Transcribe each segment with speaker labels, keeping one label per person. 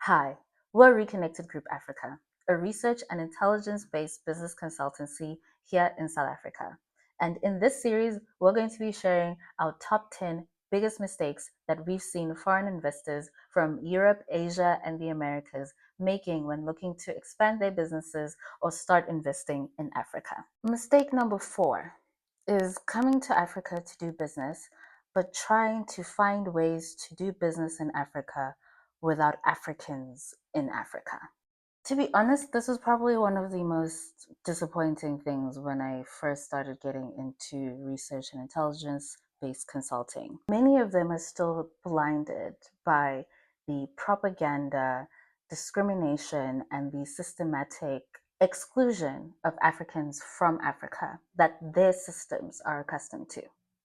Speaker 1: Hi, we're Reconnected Group Africa, a research and intelligence-based business consultancy here in South Africa. And in this series, we're going to be sharing our top 10 biggest mistakes that we've seen foreign investors from Europe, Asia, and the Americas making when looking to expand their businesses or start investing in Africa. Mistake number 4 is coming to Africa to do business, but trying to find ways to do business in Africa without Africans in Africa. To be honest, this was probably one of the most disappointing things when I first started getting into research and intelligence based consulting. Many of them are still blinded by the propaganda, discrimination, and the systematic exclusion of Africans from Africa that their systems are accustomed to.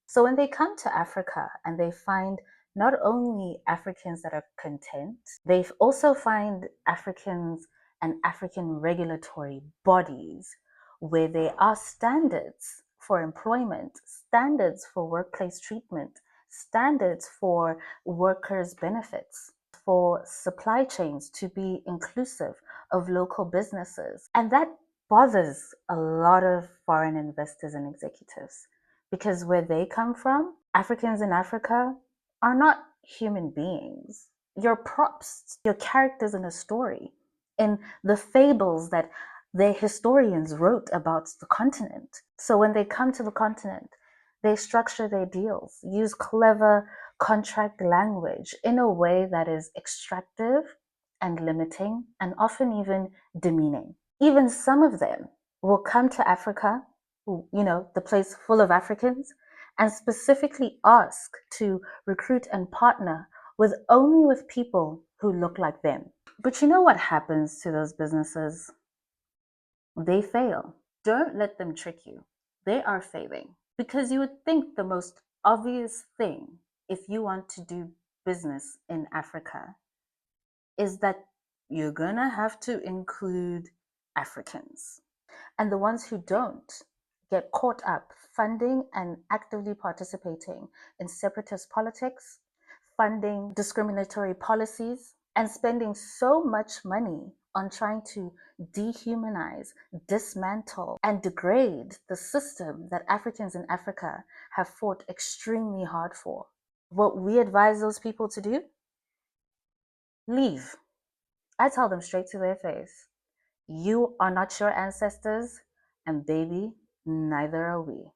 Speaker 1: So when they come to Africa and they find not only Africans that are content, they also find Africans and African regulatory bodies where there are standards for employment, standards for workplace treatment, standards for workers' benefits, for supply chains to be inclusive of local businesses. And that bothers a lot of foreign investors and executives because where they come from, Africans in Africa are not human beings. You're props, you're characters in a story, in the fables that the historians wrote about the continent. So when they come to the continent, they structure their deals, use clever contract language in a way that is extractive and limiting and often even demeaning. Even some of them will come to Africa, the place full of Africans, and specifically ask to recruit and partner with only with people who look like them. But you know what happens to those businesses? They fail. Don't let them trick you. They are failing. Because you would think the most obvious thing if you want to do business in Africa is that you're gonna have to include Africans. And the ones who don't get caught up funding and actively participating in separatist politics, funding discriminatory policies, and spending so much money on trying to dehumanize, dismantle, and degrade the system that Africans in Africa have fought extremely hard for. What we advise those people to do? Leave. I tell them straight to their face. You are not your ancestors, and baby, neither are we.